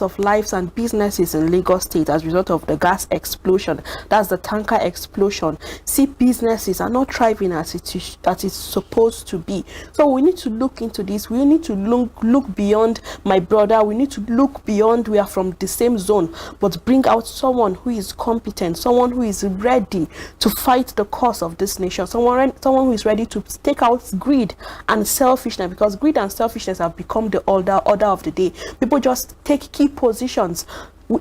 of lives and businesses in Lagos State as a result of the gas explosion. That's the tanker explosion. See, businesses are not thriving as it's supposed to be. So we need to look into this. We need to look beyond my brother. We need to look beyond we are from the same zone, but bring out someone who is competent, someone who is ready to fight the cause of this nation, someone who is ready to take out greed and selfishness, because greed and selfishness have become the order of the day. People just take key positions.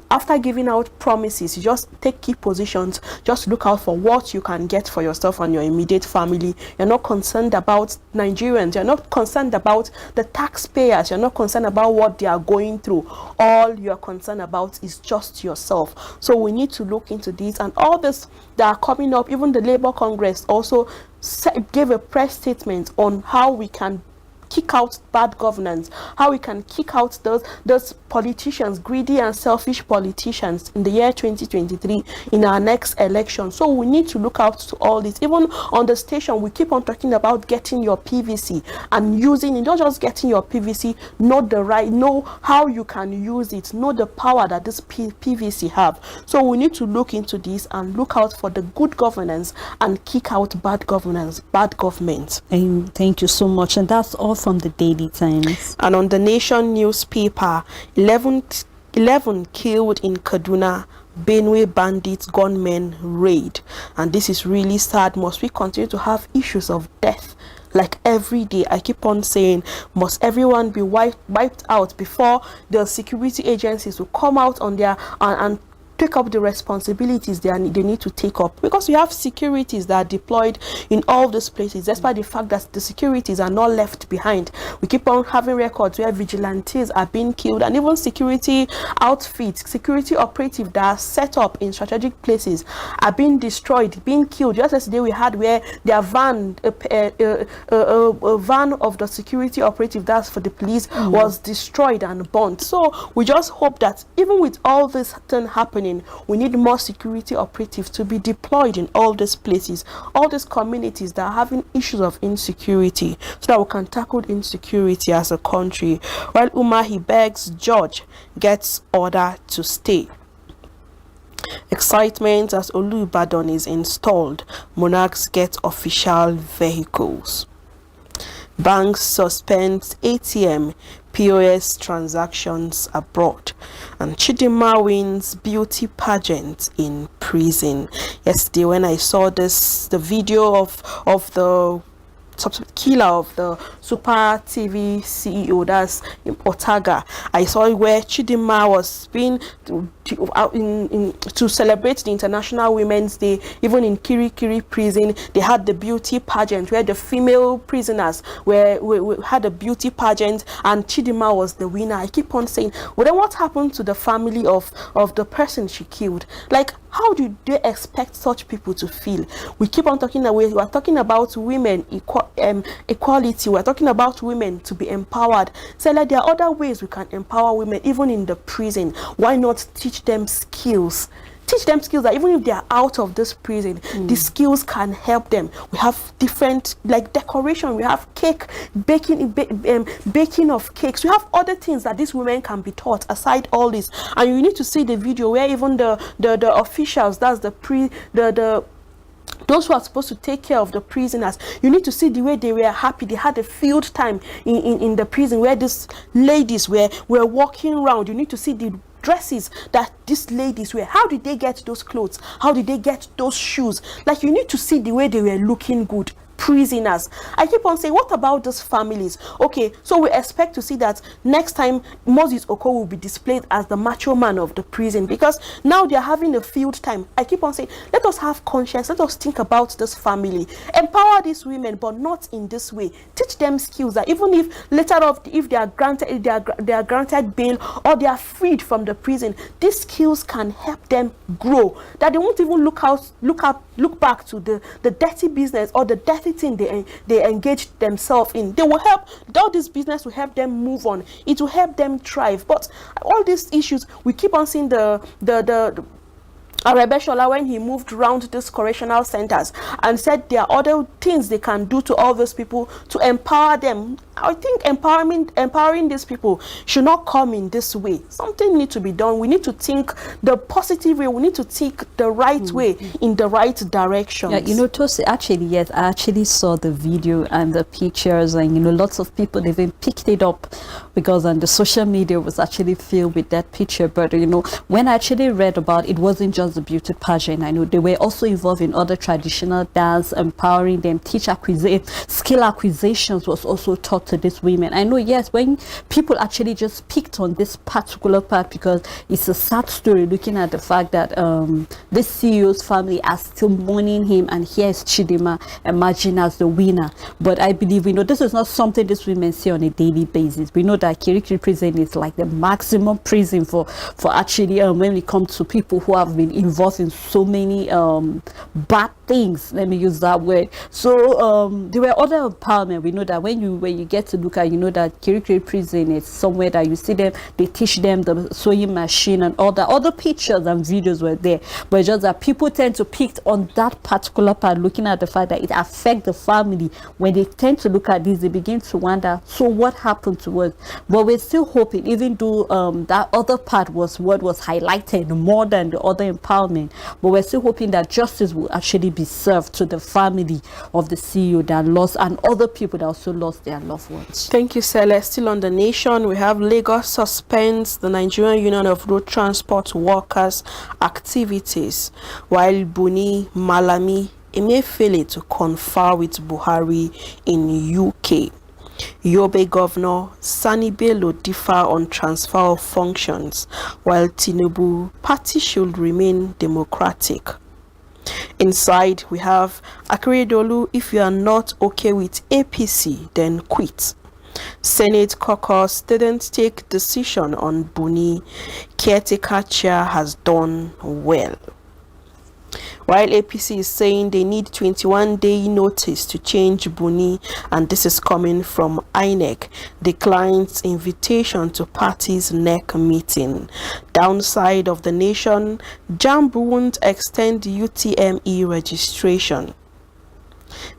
After giving out promises, you just take key positions. Just look out for what you can get for yourself and your immediate family. You're not concerned about Nigerians. You're not concerned about the taxpayers. You're not concerned about what they are going through. All you're concerned about is just yourself. So we need to look into this, and all this that are coming up. Even the Labour Congress also gave a press statement on how we can kick out bad governance, how we can kick out those politicians, greedy and selfish politicians, in the year 2023 in our next election. So we need to look out to all this. Even on the station, we keep on talking about getting your PVC and using it. Not just getting your PVC, know how you can use it, know the power that this PVC have. So we need to look into this and look out for the good governance and kick out bad governance, bad government. Thank you so much. And that's all from the Daily Times. And on the Nation newspaper, 11 killed in Kaduna, Benue bandits gunmen raid. And this is really sad. Must we continue to have issues of death like every day? I keep on saying, must everyone be wiped out before the security agencies will come out on their and take up the responsibilities they need to take up? Because we have securities that are deployed in all these places, despite the fact that the securities are not left behind. We keep on having records where vigilantes are being killed, and even security outfits, security operatives that are set up in strategic places are being destroyed, being killed. Just yesterday we had where their van, a van of the security operative, that's for the police, was destroyed and burnt. So we just hope that even with all this thing happening, we need more security operatives to be deployed in all these places, all these communities that are having issues of insecurity, so that we can tackle insecurity as a country. While Umahi begs George gets order to stay. Excitement as Olubadan is installed. Monarchs get official vehicles. Banks suspends ATM POS transactions abroad. And Chidinma wins beauty pageant in prison. Yesterday when I saw the video of the killer of the Super TV CEO, that's Otaga, I saw where Chidinma was being to celebrate the International Women's Day. Even in Kirikiri prison, they had the beauty pageant where the female prisoners had a beauty pageant, and Chidinma was the winner. I keep on saying, well, then what happened to the family of the person she killed? Like, how do they expect such people to feel? We keep on talking away. We are talking about women equality. We are talking about women to be empowered. So like, there are other ways we can empower women, even in the prison. Why not teach them skills? Teach them skills that even if they are out of this prison, the skills can help them. We have different, like decoration, we have cake, baking of cakes. We have other things that these women can be taught aside all this. And you need to see the video where even the officials, that's those who are supposed to take care of the prisoners, you need to see the way they were happy. They had a field time in the prison where these ladies were walking around. You need to see the dresses that these ladies wear. How did they get those clothes? How did they get those shoes? Like, you need to see the way they were looking good. Prisoners. I keep on saying, what about those families? Okay, so we expect to see that next time Moses Oko will be displayed as the macho man of the prison, because now they are having a field time. I keep on saying, let us have conscience, let us think about this family, empower these women, but not in this way. Teach them skills that even if later on, if they are granted bail or they are freed from the prison, these skills can help them grow, that they won't even look back to the dirty business or the dirty thing they engage themselves in. They will help, all this business will help them move on. It will help them thrive. But all these issues, we keep on seeing the Arebeshola, when he moved around these correctional centers and said there are other things they can do to all those people to empower them. I think empowering these people should not come in this way. Something needs to be done. We need to think the positive way. We need to think the right way, in the right direction. Yeah, you know, Tosi, actually, yes, I actually saw the video and the pictures, and you know, lots of people even picked it up because the social media was actually filled with that picture. But you know, when I actually read about it, wasn't just the beauty pageant. I know they were also involved in other traditional dance, empowering them, skill acquisitions was also taught to these women. I know, yes, when people actually just picked on this particular part because it's a sad story, looking at the fact that this CEO's family are still mourning him, and here is Chidima emerging as the winner. But I believe, you know, this is not something these women see on a daily basis. We know that Kirikiri prison is like the maximum prison for actually when it comes to people who have been involved in so many bad things, let me use that word. So there were other empowerment. We know that when you get to look at, you know, that Kirikiri prison is somewhere that you see them, they teach them the sewing machine and all the other pictures and videos were there. But just that people tend to pick on that particular part, looking at the fact that it affects the family. When they tend to look at this, they begin to wonder, so what happened to us? But we're still hoping, even though that other part was what was highlighted more than the other empowerment, but we're still hoping that justice will actually be served to the family of the CEO that lost, and other people that also lost their loved ones. Thank you, Sele. Still on the nation, we have Lagos suspends the Nigerian Union of Road Transport Workers activities, while Buni Malami Emefiele to confer with Buhari in UK. Yobe Governor Sani Bello differ on transfer of functions, while Tinubu party should remain democratic. Inside, we have Akeredolu, if you are not okay with APC, then quit. Senate caucus didn't take decision on Buni. Caretaker chair has done well. While APC is saying they need 21-day notice to change Buni, and this is coming from INEC, declines invitation to party's NEC meeting. Downside of the nation, JAMB won't extend UTME registration.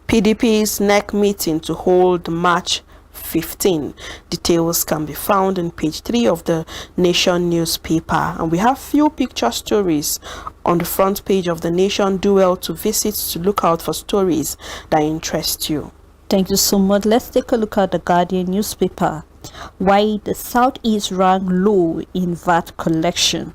PDP's NEC meeting to hold March 15. Details can be found on page 3 of the Nation newspaper, and we have few picture stories on the front page of the Nation. Do well to visit to look out for stories that interest you. Thank you so much. Let's take a look at the Guardian newspaper. Why the Southeast rank low in VAT collection.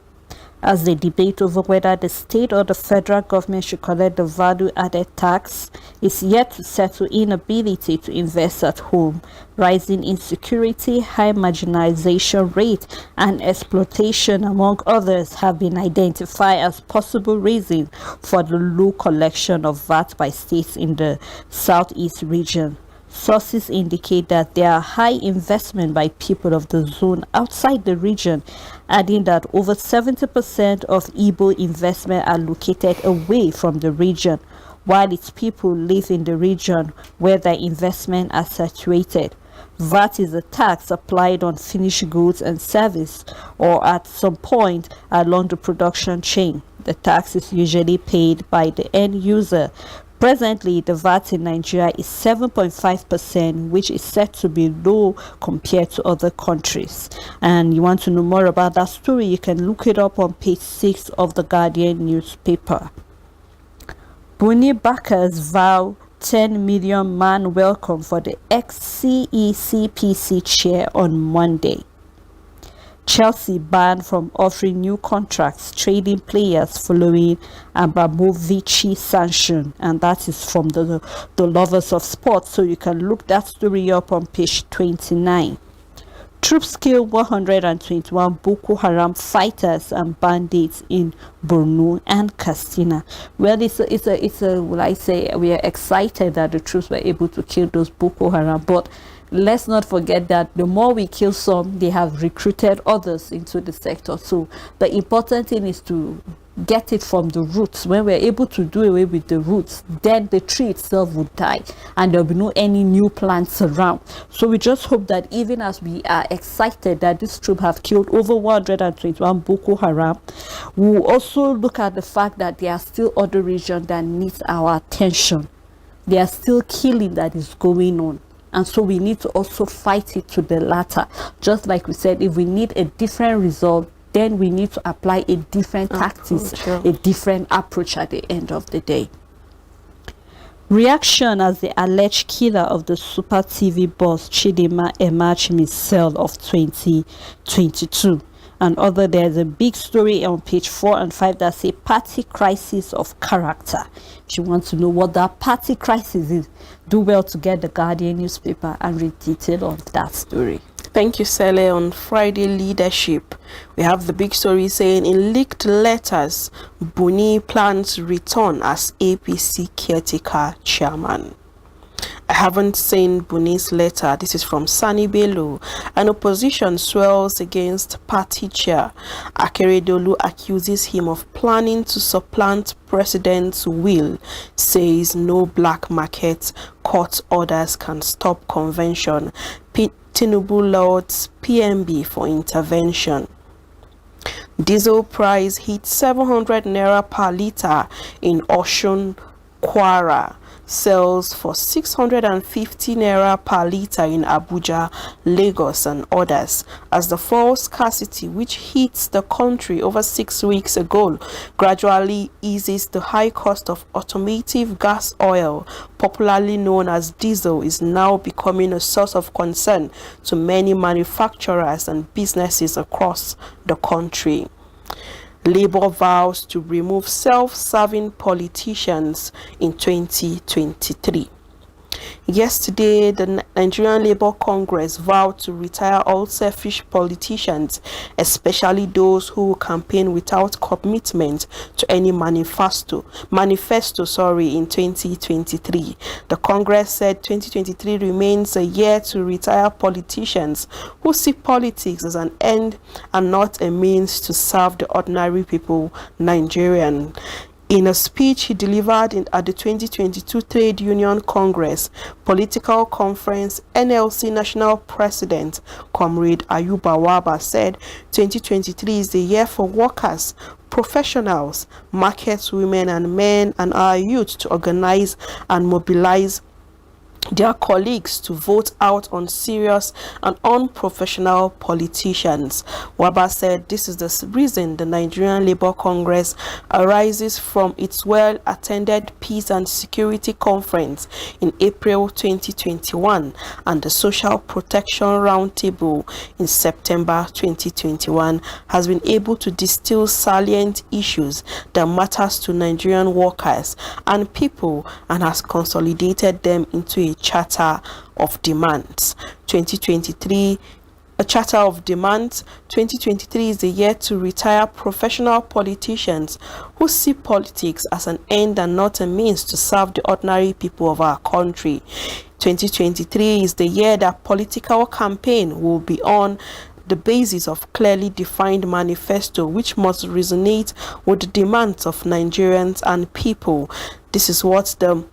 As they debate over whether the state or the federal government should collect the value-added tax, is yet to settle inability to invest at home, rising insecurity, high marginalization rate, and exploitation, among others, have been identified as possible reasons for the low collection of VAT by states in the Southeast region. Sources indicate that there are high investment by people of the zone outside the region, adding that over 70% of Igbo investment are located away from the region, while its people live in the region where their investment are saturated. VAT is a tax applied on finished goods and service, or at some point along the production chain. The tax is usually paid by the end user. Presently, the VAT in Nigeria is 7.5%, which is said to be low compared to other countries. And you want to know more about that story, you can look it up on page 6 of the Guardian newspaper. Buni backers vow 10 million man welcome for the ex-CECPC chair on Monday. Chelsea banned from offering new contracts trading players following Abramovich sanction, and that is from the lovers of sports, so you can look that story up on page 29. Troops kill 121 Boko Haram fighters and bandits in Borno and Katsina. Well, will I say, we are excited that the troops were able to kill those Boko Haram, but let's not forget that the more we kill some, they have recruited others into the sector. So the important thing is to get it from the roots. When we're able to do away with the roots, then the tree itself would die and there'll be no any new plants around. So we just hope that even as we are excited that this troop have killed over 121 Boko Haram, we'll also look at the fact that there are still other regions that need our attention. There are still killing that is going on, and so we need to also fight it to the latter. Just like we said, if we need a different result, then we need to apply a different tactics, a different approach at the end of the day. Reaction as the alleged killer of the Super TV boss Chidinma emerged missile of 2022. And other, there's a big story on page 4 and 5 that say party crisis of character. If you want to know what that party crisis is, do well to get the Guardian newspaper and read detail on that story. Thank you, Sele. On Friday leadership, we have the big story saying in leaked letters, Buni plans return as APC caretaker chairman. I haven't seen Buni's letter. This is from Sani Bello. An opposition swells against party chair. Akeredolu accuses him of planning to supplant president's will. Says no black market. Court orders can stop convention. Tinubu lauds PMB for intervention. Diesel price hit 700 naira per litre in Osun, Kwara. Sells for 650 naira per litre in Abuja, Lagos and others, as the fuel scarcity which hits the country over 6 weeks ago gradually eases. The high cost of automotive gas oil, popularly known as diesel, is now becoming a source of concern to many manufacturers and businesses across the country. Labour vows to remove self-serving politicians in 2023. Yesterday, the Nigerian Labour Congress vowed to retire all selfish politicians, especially those who campaign without commitment to any manifesto in 2023. The Congress said 2023 remains a year to retire politicians who see politics as an end and not a means to serve the ordinary people, Nigerian. In a speech he delivered at the 2022 Trade Union Congress Political Conference, NLC National President Comrade Ayuba Waba said 2023 is the year for workers, professionals, market women and men and our youth to organize and mobilize their colleagues to vote out unserious and unprofessional politicians. Waba said this is the reason the Nigerian Labour Congress arises from its well-attended Peace and Security Conference in April 2021 and the Social Protection Roundtable in September 2021 has been able to distill salient issues that matters to Nigerian workers and people and has consolidated them into a charter of demands. 2023 A charter of demands. 2023 is the year to retire professional politicians who see politics as an end and not a means to serve the ordinary people of our country. 2023 is the year that political campaign will be on the basis of clearly defined manifesto which must resonate with the demands of Nigerians and people. This is what the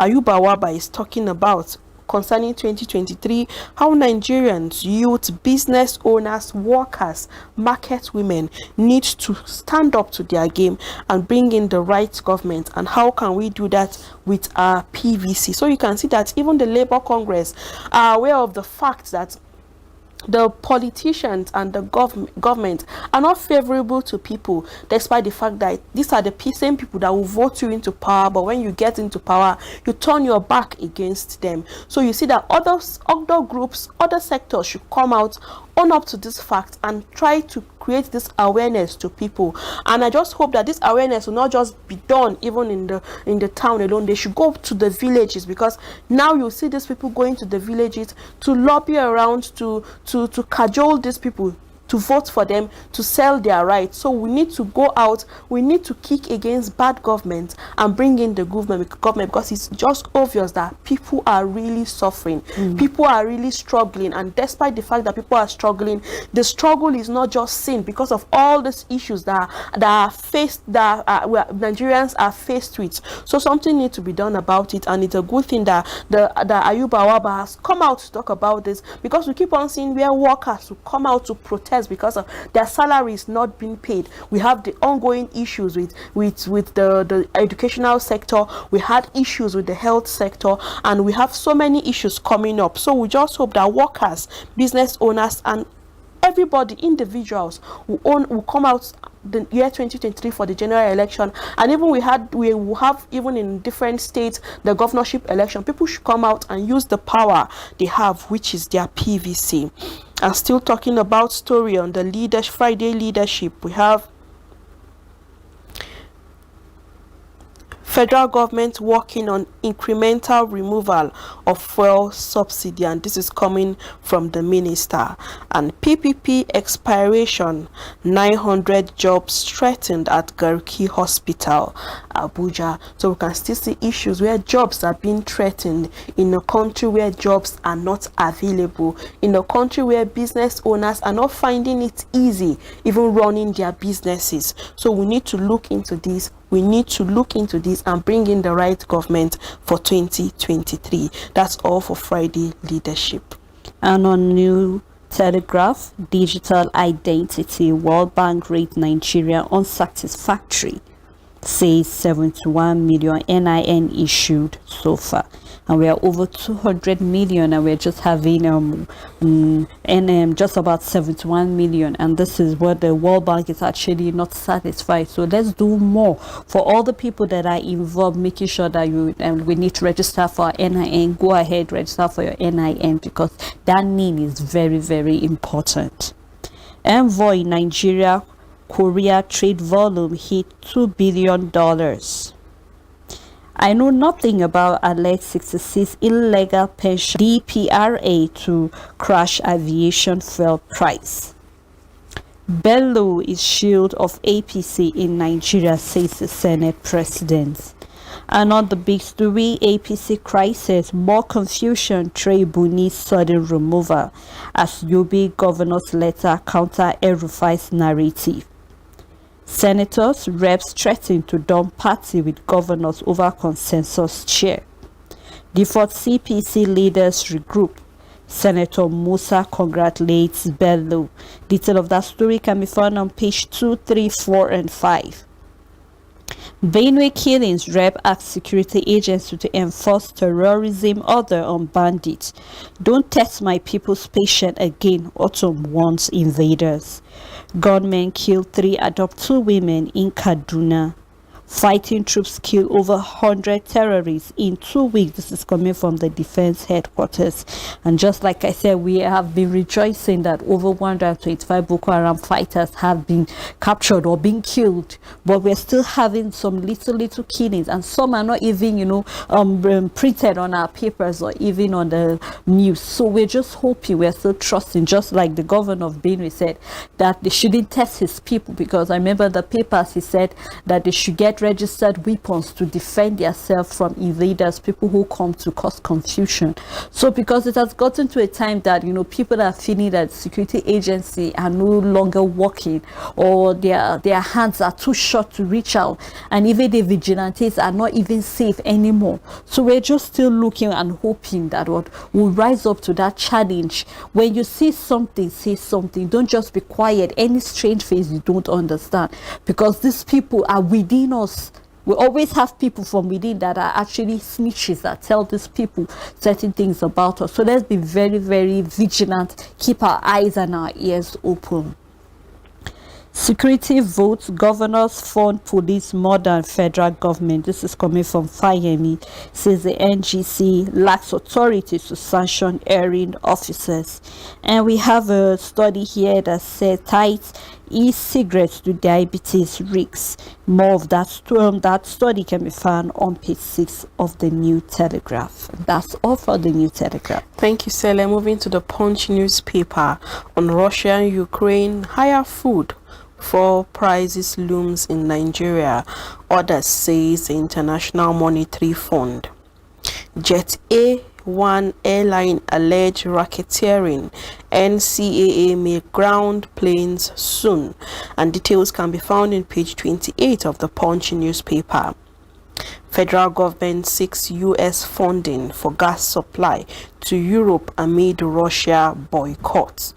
Ayuba Waba is talking about concerning 2023, how Nigerians, youth, business owners, workers, market women need to stand up to their game and bring in the right government, and how can we do that with our PVC. So you can see that even the Labour Congress are aware of the fact that the politicians and the government are not favorable to people, despite the fact that these are the same people that will vote you into power, but when you get into power you turn your back against them. So you see that other groups, other sectors should come out, own up to this fact and try to create this awareness to people. And I just hope that this awareness will not just be done even in the town alone. They should go to the villages, because now you see these people going to the villages to lobby around, to cajole these people to to vote for them, to sell their rights. So we need to go out, we need to kick against bad government and bring in the government, because it's just obvious that people are really suffering. People are really struggling, and despite the fact that people are struggling, the struggle is not just seen because of all these issues that are faced, Nigerians are faced with. So something needs to be done about it, and it's a good thing that the Ayuba Awaba has come out to talk about this, because we keep on seeing where workers will come out to protest because of their salaries not being paid. We have the ongoing issues with the educational sector. We had issues with the health sector, and we have so many issues coming up. So we just hope that workers, business owners, and everybody, individuals will come out the year 2023 for the general election. And even we will have, even in different states, the governorship election. People should come out and use the power they have, which is their PVC. And still talking about story on the Friday leadership, we have federal government working on incremental removal of fuel subsidy, and this is coming from the minister. And PPP expiration, 900 jobs threatened at Garki Hospital, Abuja. So we can still see issues where jobs are being threatened in a country where jobs are not available, in a country where business owners are not finding it easy even running their businesses. So we need to look into this. We need to look into this and bring in the right government for 2023. That's all for Friday leadership. And on New Telegraph, digital identity, World Bank rate Nigeria unsatisfactory, says 71 million NIN issued so far, and we are over 200 million, and we're just having just about 71 million, and this is what the World Bank is actually not satisfied. So let's do more for all the people that are involved, making sure that we need to register for our NIN. Go ahead, register for your NIN, because that NIN is very, very important. Envoy Nigeria Korea trade volume hit $2 billion. I know nothing about alleged 66 illegal pension DPRA to crash aviation fuel price. Bello is shield of APC in Nigeria, says the Senate President. And on the big story, APC crisis, more confusion, Trey Buni's sudden removal as Yobe governor's letter counter El-Rufai's narrative. Senators, reps threaten to dump party with governors over consensus chair. Default CPC leaders regroup. Senator Musa congratulates Bello. Detail of that story can be found on page 2, 3, 4, and 5. Benue killings, rep asks security agency to enforce terrorism order on bandits. Don't test my people's patience again, Autumn warns invaders. Gunmen kill 3 adopt 2 women in Kaduna. Fighting troops kill over 100 terrorists in 2 weeks. This is coming from the defense headquarters. And just like I said, we have been rejoicing that over 125 Boko Haram fighters have been captured or been killed. But we're still having some little killings, and some are not even, printed on our papers or even on the news. So we're just hoping, we're still trusting, just like the governor of Benue said, that they shouldn't test his people, because I remember the papers, he said that they should get registered weapons to defend themselves from invaders, people who come to cause confusion. So because it has gotten to a time that people are feeling that security agency are no longer working, or their hands are too short to reach out, and even the vigilantes are not even safe anymore. So we're just still looking and hoping that what will rise up to that challenge. When you see something, say something. Don't just be quiet. Any strange face you don't understand, because these people are within us. We always have people from within that are actually snitches that tell these people certain things about us. So let's be very, very vigilant. Keep our eyes and our ears open. Security votes, governors fund police more than federal government. This is coming from Fayemi. Says the NGC lacks authority to sanction erring officers. And we have a study here that says ties e-cigarettes to diabetes risks. More of that study can be found on page 6 of the New Telegraph. That's all for the New Telegraph. Thank you, Sele. Moving to the Punch newspaper on Russia and Ukraine, higher food for prices looms in Nigeria, others says the International Monetary Fund. Jet A1 airline alleged racketeering, NCAA may ground planes soon, and details can be found in page 28 of the Punch newspaper. Federal government seeks U.S. funding for gas supply to Europe amid Russia boycott.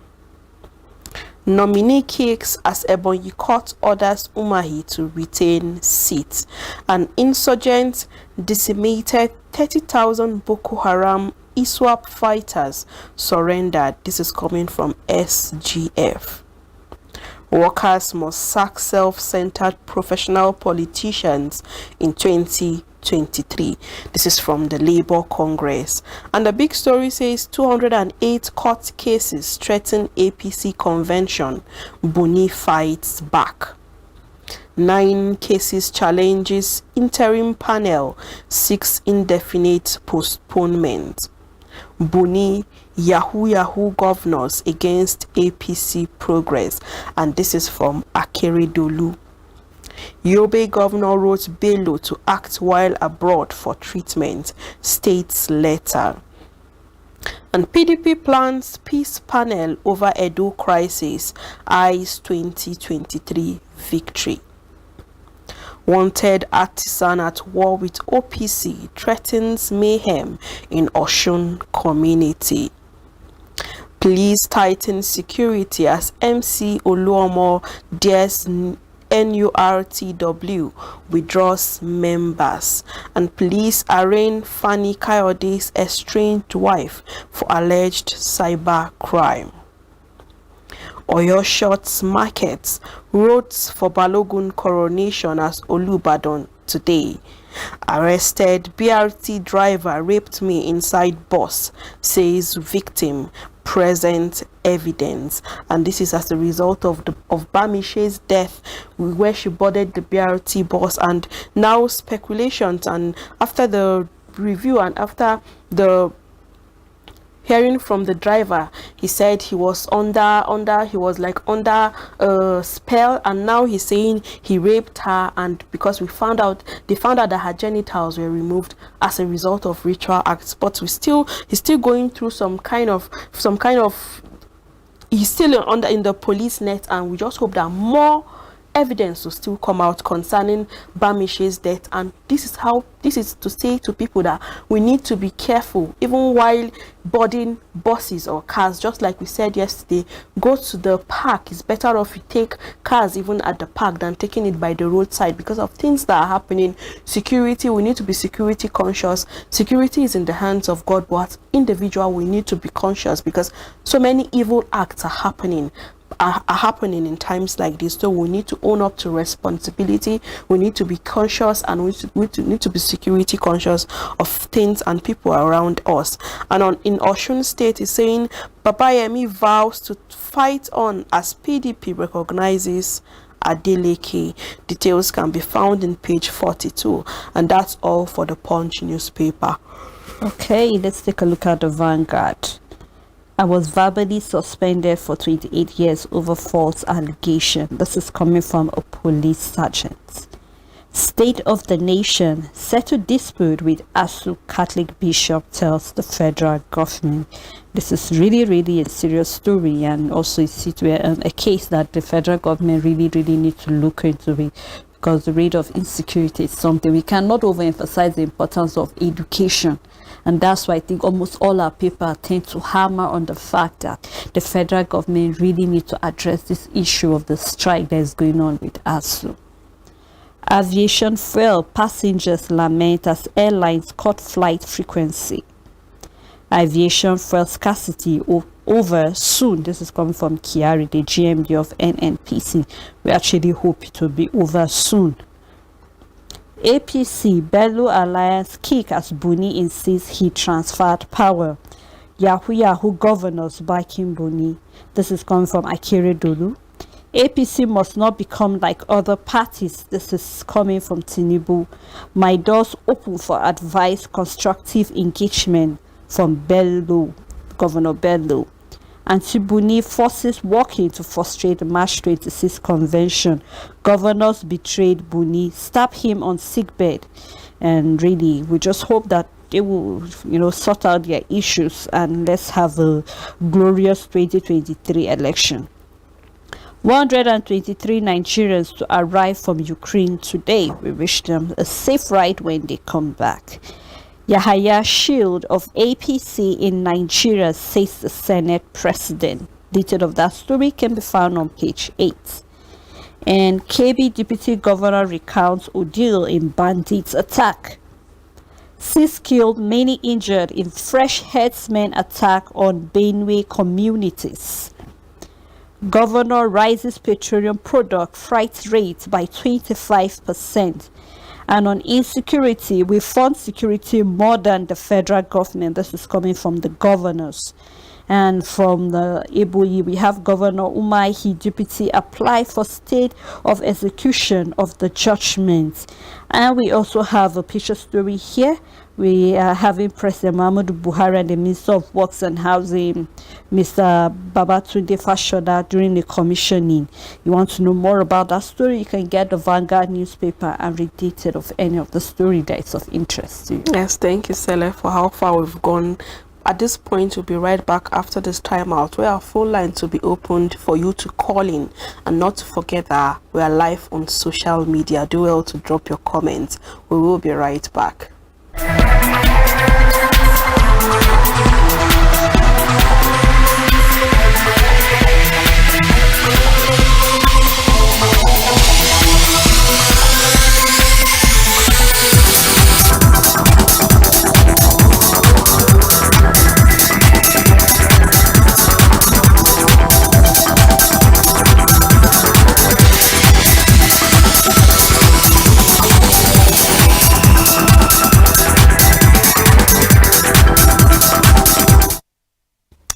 Nominee kicks as Ebonyi Court orders Umahi to retain seat. An insurgent decimated 30,000 Boko Haram ISWAP fighters surrendered. This is coming from SGF. Workers must sack self-centered professional politicians in 2023. This is from the Labour Congress. And the big story says 208 court cases threaten APC convention. Buni fights back. 9 cases challenges interim panel, 6 indefinite postponement. Buni Yahoo governors against APC progress, and this is from Akeredolu. Yobe governor wrote Bello to act while abroad for treatment, states letter. And PDP plans peace panel over Edo crisis, eyes 2023 victory. Wanted artisan at war with OPC threatens mayhem in Osun community. Police tighten security as MC Oluomo dares NURTW withdraws members, and police arraign Fanny Kayode's estranged wife for alleged cyber crime. Oyo Shots markets roads for Balogun coronation as Olubadan today. Arrested BRT driver raped me inside bus, says victim. Present evidence, and this is as a result of Bamishe's death, where she boarded the BRT bus, and now speculations. And after the review and after the hearing from the driver, he said he was under a spell, and now he's saying he raped her, and because they found out that her genitals were removed as a result of ritual acts. But he's still going through some kind of he's still in the police net, and we just hope that more evidence will still come out concerning Bamishe's death. And this is to say to people that we need to be careful even while boarding buses or cars. Just like we said yesterday, go to the park. It's better off you take cars even at the park than taking it by the roadside, because of things that are happening. Security, we need to be security conscious. Security is in the hands of God, but individual, we need to be conscious, because so many evil acts are happening in times like this. So we need to own up to responsibility. We need to be conscious, and we need to be security conscious of things and people around us. And in Osun State is saying Babayemi vows to fight on as PDP recognizes Adeleke. Details can be found in page 42, and that's all for the Punch newspaper. Okay, let's take a look at the Vanguard. I was verbally suspended for 28 years over false allegation. This is coming from a police sergeant. State of the nation, settle dispute with ASU Catholic bishop tells the federal government. This is really a serious story, and also a case that the federal government really needs to look into it, because the rate of insecurity is something we cannot overemphasize the importance of education. And that's why I think almost all our people tend to hammer on the fact that the federal government really needs to address this issue of the strike that is going on with ASU. Aviation fuel, passengers lament as airlines cut flight frequency. Aviation fuel scarcity over soon. This is coming from Kiari, the GMD of NNPC. We actually hope it will be over soon. APC Bello Alliance kick as Buni insists he transferred power. Yahoo governors backing Buni. This is coming from Akere Dolu. APC must not become like other parties. This is coming from Tinubu. My doors open for advice, constructive engagement from Bello, Governor Bello. Anti-Buni forces working to frustrate the March 26 convention. Governors betrayed Buni, stabbed him on sickbed. And really, we just hope that they will, sort out their issues and let's have a glorious 2023 election. 123 Nigerians to arrive from Ukraine today. We wish them a safe ride when they come back. Yahaya Shield of APC in Nigeria says the Senate president. Detail of that story can be found on page 8. And KB Deputy Governor recounts ordeal in bandits attack. 6 killed, many injured in fresh herdsmen attack on Benue communities. Governor rises petroleum product freight rates by 25%. And on insecurity, we fund security more than the federal government. This is coming from the governors. And from the Eboyi, we have Governor Umahi Deputy apply for state of execution of the judgment. And we also have a picture story here. We are having President Muhammadu Buhari and the Minister of Works and Housing, Mr. Babatunde Fashoda, during the commissioning. You want to know more about that story, you can get the Vanguard newspaper and read detail of any of the story that is of interest to you. Yes, thank you, Sele, for how far we've gone. At this point, we'll be right back after this timeout, where our phone lines will be opened for you to call in. And not to forget that we are live on social media. Do well to drop your comments. We will be right back.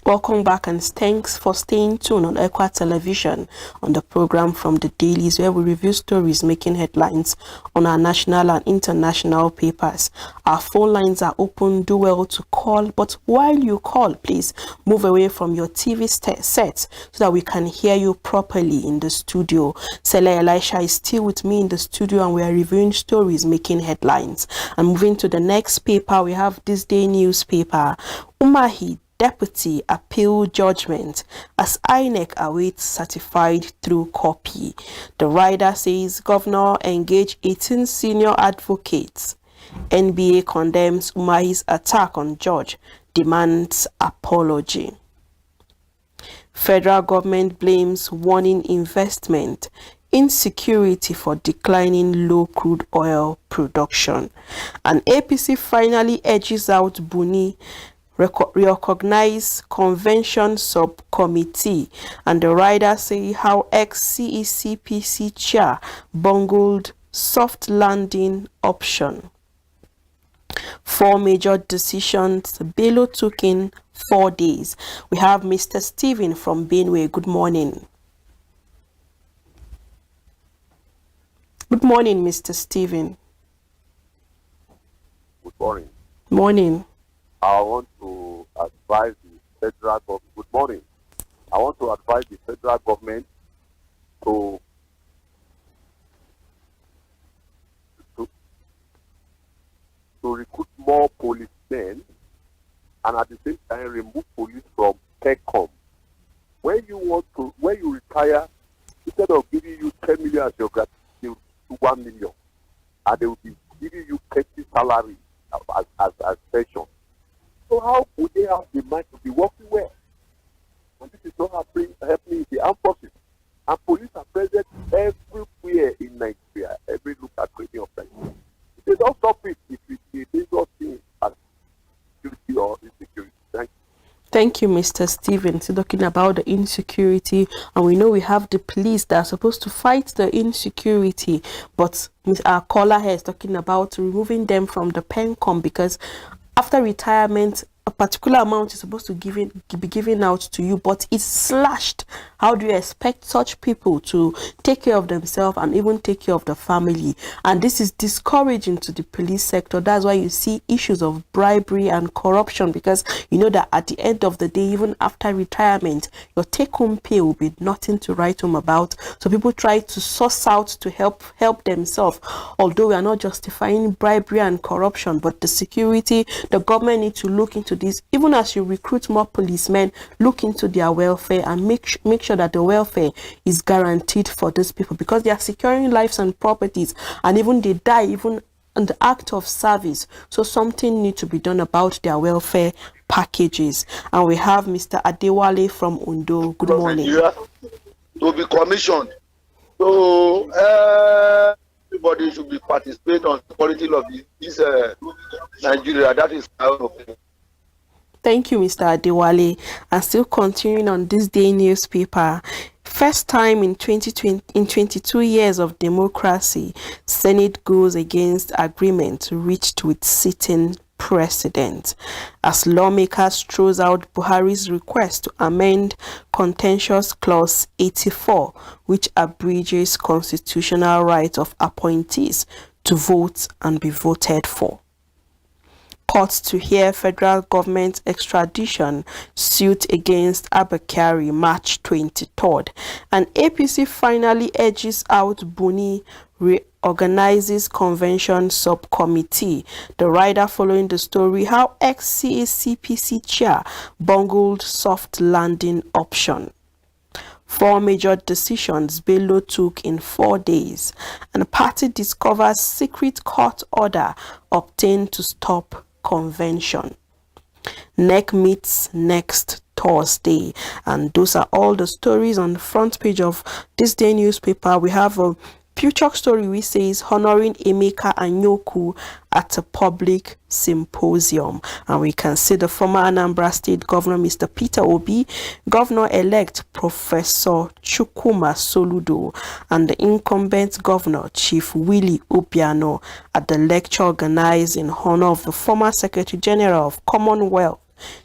Welcome back and thanks for staying tuned on Equa Television on the program from the Dailies, where we review stories making headlines on our national and international papers. Our phone lines are open. Do well to call, but while you call, please move away from your TV set so that we can hear you properly in the studio. Sele Elisha is still with me in the studio and we are reviewing stories making headlines. And moving to the next paper, we have this day newspaper. Umahi Deputy appeal judgment as INEC awaits certified through copy. The rider says governor engage 18 senior advocates. NBA condemns Umahi's attack on judge, demands apology. Federal government blames warning investment. Insecurity for declining low crude oil production. And APC finally edges out Buni. Recognize convention subcommittee, and the rider say how ex-CECPC chair bungled soft landing option. 4 major decisions Bello took in 4 days. We have Mr. Stephen from Benue. Good morning. Good morning, Mr. Stephen. Good morning. Morning. I want to advise the federal government. Good morning. I want to advise the federal government to recruit more policemen and at the same time remove police from TECOM. When you retire, instead of giving you 10 million as your gratitude to 1 million, and they will be giving you 30 salary as pension. So how would they have the mind to be working well? And this is not happening in the armed forces. And police are present everywhere in Nigeria, every look at creating of Nigeria. If they don't stop it, it will be a dangerous thing as security or insecurity. Thank you. Thank you, Mr. Stevens. Talking about the insecurity, and we know we have the police that are supposed to fight the insecurity, but our caller here is talking about removing them from the PENCOM because after retirement, a particular amount is supposed to be given out to you, but it's slashed. How do you expect such people to take care of themselves and even take care of the family? And this is discouraging to the police sector. That's why you see issues of bribery and corruption, because you know that at the end of the day, even after retirement, your take-home pay will be nothing to write home about. So people try to source out to help themselves. Although we are not justifying bribery and corruption, but the security, the government need to look into this. Even as you recruit more policemen, look into their welfare and make sure that the welfare is guaranteed for these people, because they are securing lives and properties, and even they die even in the act of service. So something needs to be done about their welfare packages. And we have Mr. Adewale from Ondo. Good morning. Nigeria to be commissioned. So everybody should be participate on the quality of this Nigeria. That is my own opinion. Thank you, Mr. Adewale. And still continuing on this day newspaper, first time in 22 years of democracy, Senate goes against agreement reached with sitting president as lawmakers throws out Buhari's request to amend contentious clause 84, which abridges constitutional right of appointees to vote and be voted for. Courts to hear federal government extradition suit against Abakari March 23rd. And APC finally edges out Buni, reorganizes convention subcommittee. The rider following the story how ex-CACPC chair bungled soft landing option. 4 major decisions Bello took in 4 days, and party discovers secret court order obtained to stop convention. NEC meets next Thursday, and those are all the stories on the front page of this day newspaper. We have a future story which says honoring Emeka Anyoku at a public symposium, and we can see the former Anambra State Governor Mr. Peter Obi, Governor-elect Professor Chukwuma Soludo, and the incumbent Governor Chief Willie Obiano at the lecture organized in honor of the former Secretary General of Commonwealth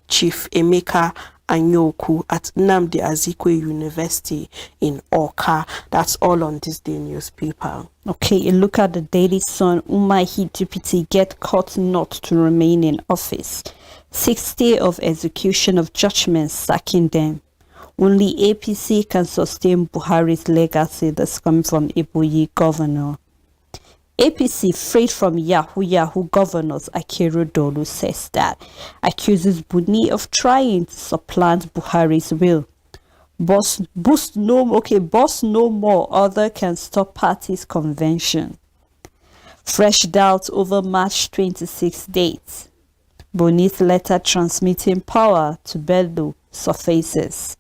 Chief Emeka Anyoku at Nnamdi Azikiwe University in Awka. That's all on this day newspaper. Okay, a look at the Daily Sun. Umahi deputy get caught not to remain in office. 6th day of execution of judgment sacking them. Only APC can sustain Buhari's legacy. That's coming from Iboyi governor. APC freed from Yahoo governors Akeredolu says that. Accuses Buni of trying to supplant Buhari's will. Boss no more other can stop party's convention. Fresh doubts over March 26 date. Buni's letter transmitting power to Bello surfaces.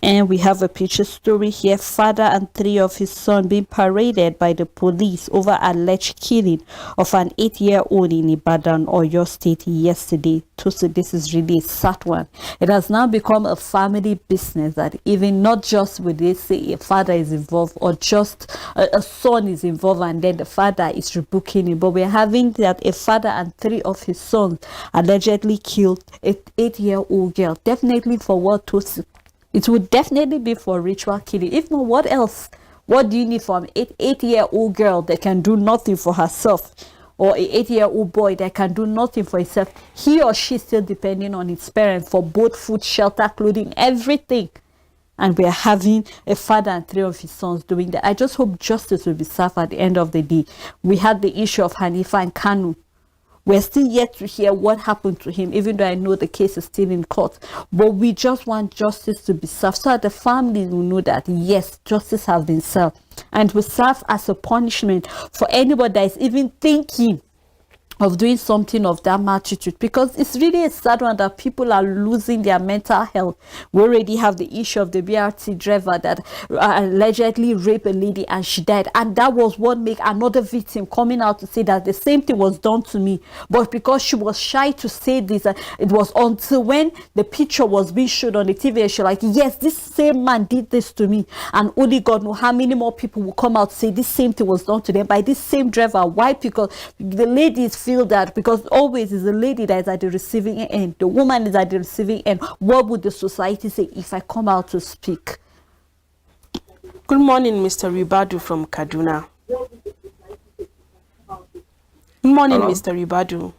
And we have a picture story here. Father and 3 of his sons being paraded by the police over alleged killing of an 8-year-old in Ibadan, Oyo State yesterday. So this is really a sad one. It has now become a family business that even not just when they say a father is involved or just a son is involved and then the father is rebuking him. But we're having that a father and 3 of his sons allegedly killed an 8-year-old girl. Definitely for what to it would definitely be for ritual killing. If not, what else? What do you need from an 8-year-old girl that can do nothing for herself? Or an 8-year-old boy that can do nothing for himself? He or she still depending on his parents for both food, shelter, clothing, everything. And we are having a father and 3 of his sons doing that. I just hope justice will be served at the end of the day. We had the issue of Hanifa and Kanu. We're still yet to hear what happened to him, even though I know the case is still in court. But we just want justice to be served so that the families will know that, yes, justice has been served. And will serve as a punishment for anybody that is even thinking of doing something of that magnitude, because it's really a sad one that people are losing their mental health. We already have the issue of the BRT driver that allegedly raped a lady and she died, and that was what made another victim coming out to say that the same thing was done to me, but because she was shy to say this, it was until when the picture was being showed on the TV show, like, yes, this same man did this to me, and only God knows how many more people will come out to say this same thing was done to them by this same driver. Why? Because the ladies feel that because always is the lady that is at the receiving end, the woman is at the receiving end. What would the society say if I come out to speak? Good morning, Mr. Ribadu from Kaduna. Good morning, Hello? Mr. Ribadu.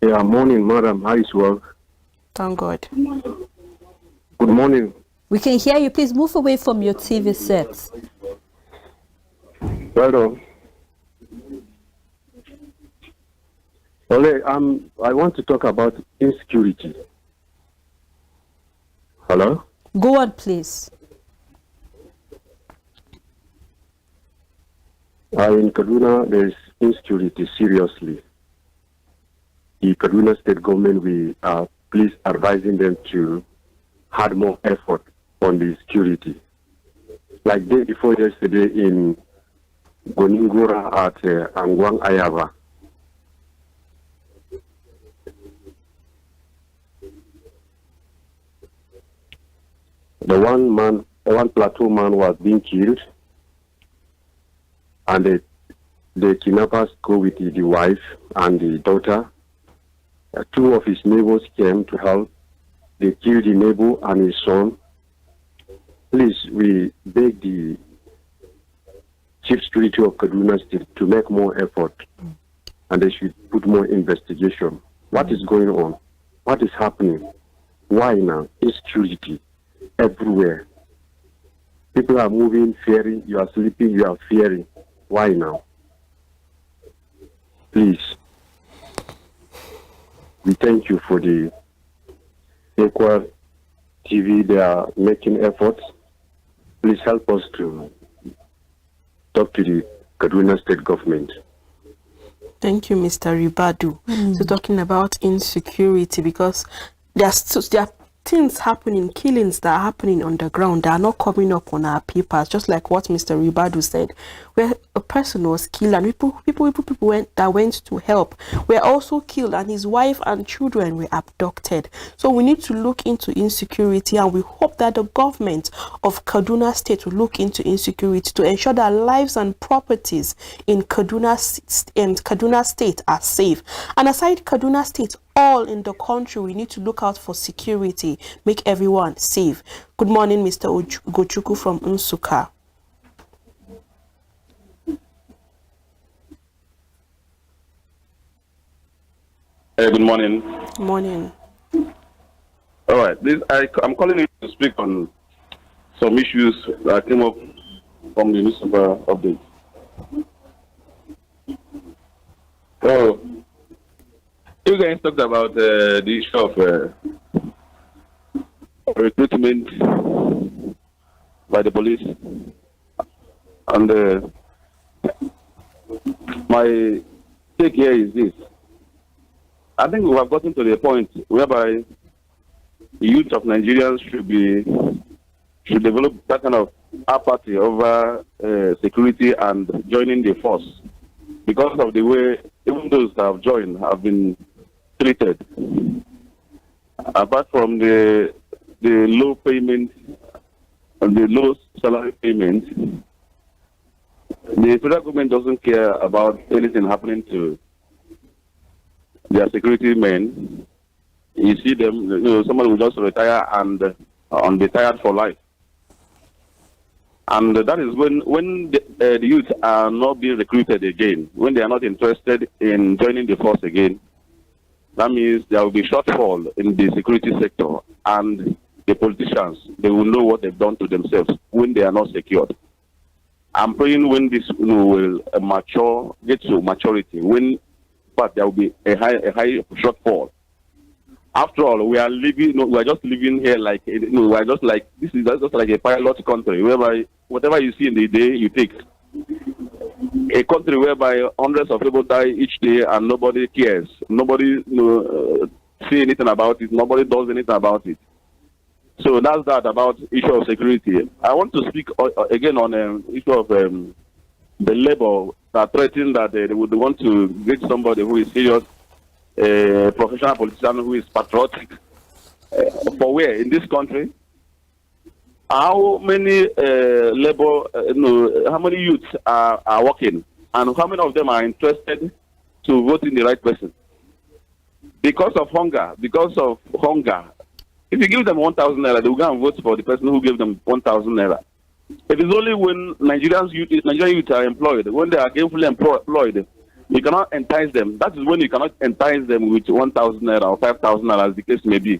Yeah, morning, madam. How is work? Thank God. Good morning. We can hear you. Please move away from your TV set. Well done. Ole, I want to talk about insecurity. Hello? Go on, please. In Kaduna, there is insecurity, seriously. The Kaduna state government, we are please advising them to add more effort on the security. Like day before yesterday in Goningora at Angwang Ayava. The one plateau man was being killed, and the kidnappers go with the wife and the daughter. Two of his neighbors came to help. They killed the neighbor and his son. Please, we beg the Chief Security of Kaduna State to make more effort, and they should put more investigation. What is going on? What is happening? Why now? Insecurity everywhere. People are moving, fearing. You are sleeping, you are fearing. Why now? Please. We thank you for the Equal TV. They are making efforts. Please help us to talk to the Kaduna State government. Thank you, Mr. Ribadu. So talking about insecurity, because there are things happening, killings that are happening on the ground that are not coming up on our papers, just like what Mr. Ribadu said, where a person was killed and people went to help were also killed, and his wife and children were abducted. So we need to look into insecurity, and we hope that the government of Kaduna State will look into insecurity to ensure that lives and properties in Kaduna State are safe. And aside Kaduna State, all in the country, we need to look out for security, make everyone safe. Good morning, Mr. Gochuku from Nsukka. Hey, good morning. Morning. All right, I'm calling you to speak on some issues that came up from the newspaper update. So, you guys talked about the issue of recruitment by the police, and my take here is this. I think we have gotten to the point whereby the youth of Nigerians should develop that kind of apathy over security and joining the force, because of the way even those that have joined have been treated. Apart from the low payment and the low salary payment, the federal government doesn't care about anything happening to their security men. You see them, someone will just retire and be tired for life. And that is when the youth are not being recruited again, when they are not interested in joining the force again. That means there will be shortfall in the security sector, and the politicians, they will know what they've done to themselves when they are not secured. I'm praying when this will mature, get to maturity, but there will be a high shortfall. After all, we are just living here like, we are just like, this is just like a pilot country, whereby whatever you see in the day, you take. a country whereby hundreds of people die each day and nobody cares. Nobody see anything about it. Nobody does anything about it. So that's that about issue of security. I want to speak again on issue of the labor that threaten that they would want to get somebody who is serious, a professional politician who is patriotic. For where? In this country? How many how many youths are working, and how many of them are interested to vote in the right person? Because of hunger. If you give them 1,000 naira, they will go and vote for the person who gave them 1,000 naira. It is only when Nigerian youth are employed, when they are gainfully employed, you cannot entice them. That is when you cannot entice them with 1,000 naira or 5,000 naira, as the case may be.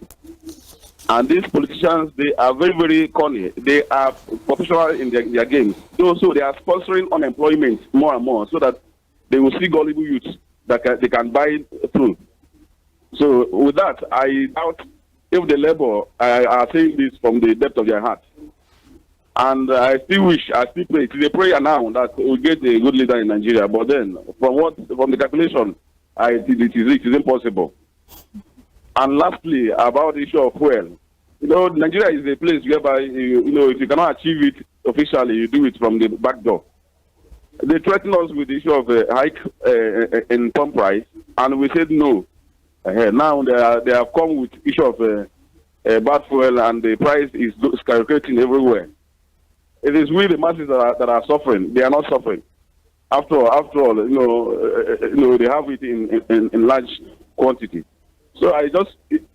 And these politicians, they are very, very corny. They are professional in their games. So they are sponsoring unemployment more and more so that they will see gullible youths that they can buy through. So with that, I doubt if the Labour are saying this from the depth of their heart. And I still pray. It is a prayer now that we get a good leader in Nigeria. But then, from the calculation, it is impossible. And lastly, about the issue of fuel. Nigeria is a place whereby, if you cannot achieve it officially, you do it from the back door. They threatened us with the issue of a hike in pump price, and we said no. Now they have come with issue of bad fuel, and the price is skyrocketing everywhere. It is we, the masses, that are suffering. They are not suffering. After all, they have it in large quantity. So it's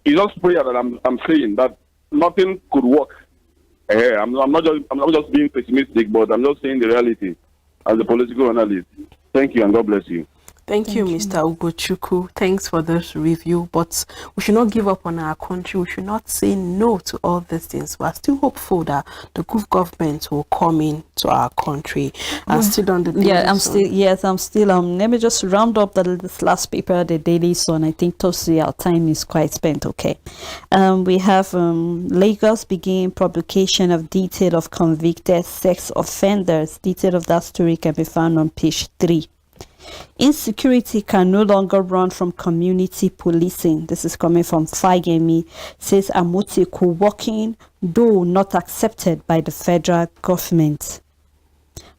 just prayer that I'm saying that nothing could work. I'm not just being pessimistic, but I'm just saying the reality as a political analyst. Thank you, and God bless you. Thank you, Mr. Ugochukwu. Thanks for this review. But we should not give up on our country. We should not say no to all these things. We are still hopeful that the good government will come in to our country. I'm still on the daily. I'm still. Let me just round up this last paper, the Dailies on. I think Thursday our time is quite spent. Okay. We have Lagos begin publication of detail of convicted sex offenders. Detail of that story can be found on page 3. Insecurity can no longer run from community policing. This is coming from Fagemi. Says Amoteku, working though not accepted by the federal government.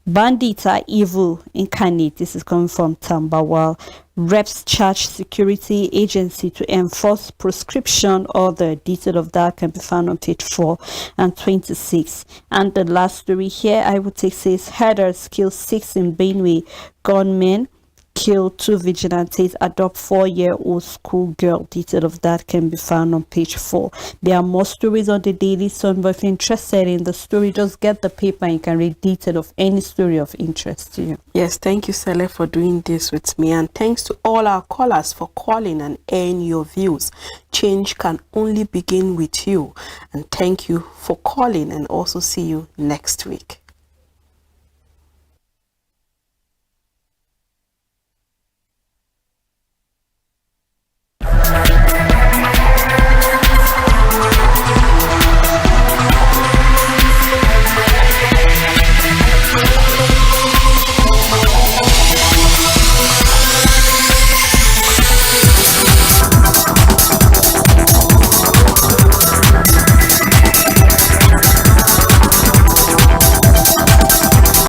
Bandits are evil incarnate. This is coming from Tambawal. Reps charge security agency to enforce prescription order. Detail of that can be found on page 4 and 26. And the last story here I would take says herders kill 6 in Benue. Gunmen kill 2 vigilantes, adopt 4-year-old schoolgirl. Detail of that can be found on page 4. There are more stories on the Daily Sun, but if you're interested in the story, just get the paper and you can read detail of any story of interest to you. Yes, thank you, Sele, for doing this with me, and thanks to all our callers for calling and airing your views. Change can only begin with you, and thank you for calling, and also see you next week.